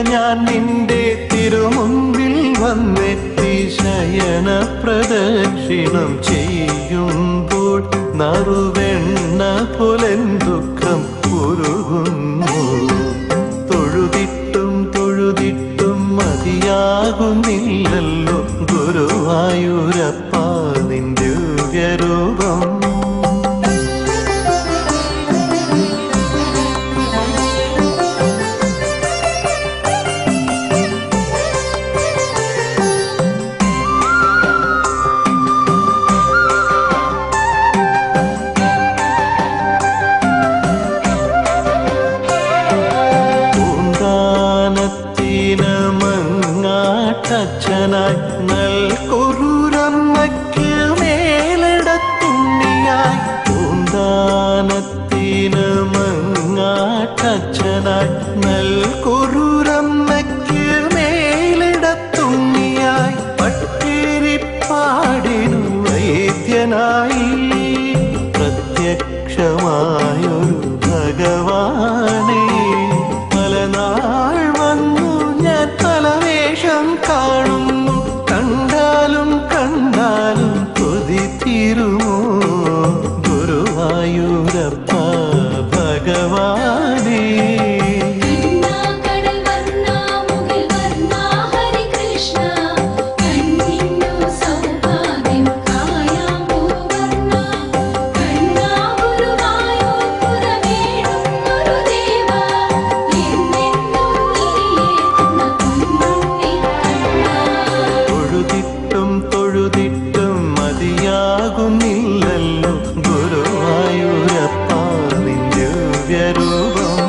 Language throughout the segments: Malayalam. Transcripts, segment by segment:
ഞാൻ നിന്റെ തിരുമുമ്പിൽ വന്നെത്തി ശയന പ്രദക്ഷിണം ചെയ്യുമ്പോൾ നറുവെണ്ണ പോലെൻ ദുഃഖം ഉരുകുന്നു. തൊഴുതിട്ടും തൊഴുതിട്ടും മതിയാകുന്നില്ലല്ലോ ഗുരുവായൂരപ്പ നിൻ ദിവ്യരൂപം. ായി നൽകുരുരമ്മയ്ക്ക് മേലിടത്തുണ്ണിയായി പൂന്താനത്തിന് മങ്ങാട്ടച്ഛനായി നൽകുരുരമ്മയ്ക്ക് മേലിടത്തുണ്ണിയായി പട്ടിരിപ്പാടിനു വൈദ്യനായി പ്രത്യക്ഷമായൊരു ഭഗവാനെ പലനാൾ വന്നു ഞാൻ പലവേഷം കാണുന്നു. കണ്ടാലും കണ്ടാലും കൊതി തീരുമോ ഗുരുവായൂരപ്പ ഭഗവാനേ. തൊഴുതിട്ടും മതിയാകുന്നില്ലല്ലോ ഗുരുവായൂരപ്പ നിൻ ദിവ്യരൂപം.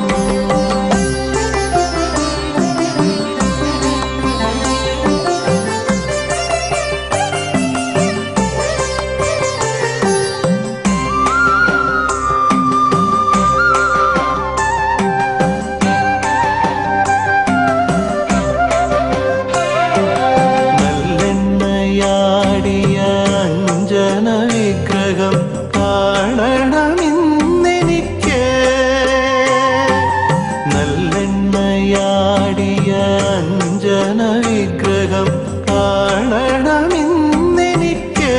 വിഗ്രഹം കാണണമെന്നെനിക്ക് നല്ലെണ്ണയാടിയ അഞ്ജന വിഗ്രഹം കാണണമെന്നെനിക്ക്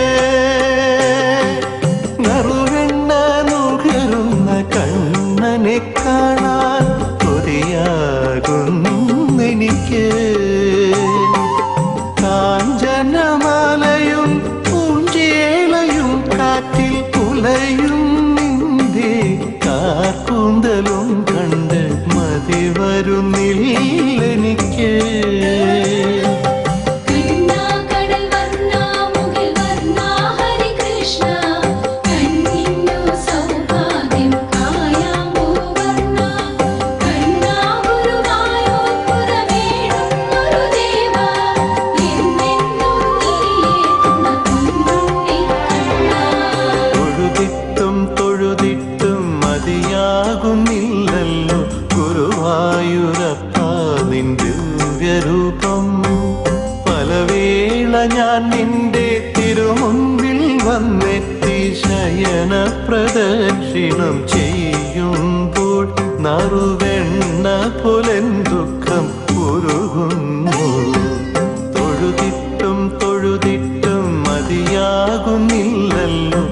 നറുവെണ്ണ നുകരുന്ന കണ്ണനെ കാണാൻ കൊതിയാകുന്നെനിക്ക്. കാഞ്ചനമാലയും പൂഞ്ചേലയും കാറ്റിൽ പുലയും നിന്റെ കാർക്കൂന്തലും കണ്ട് മതി വരുന്നില്ലെനിക്ക്. തൊഴുതിട്ടും മതിയാകുന്നില്ലല്ലോ ഗുരുവായൂരപ്പ നിൻ ദിവ്യരൂപം. പലവേള ഞാൻ നിന്റെ തിരുമുമ്പിൽ വന്നെത്തി ശയന പ്രദക്ഷിണം ചെയ്യുമ്പോൾ നറുവെണ്ണ പോലെൻ ദുഃഖം ഉരുകുന്നു. തൊഴുതിട്ടും തൊഴുതിട്ടും മതിയാകുന്നില്ലല്ലോ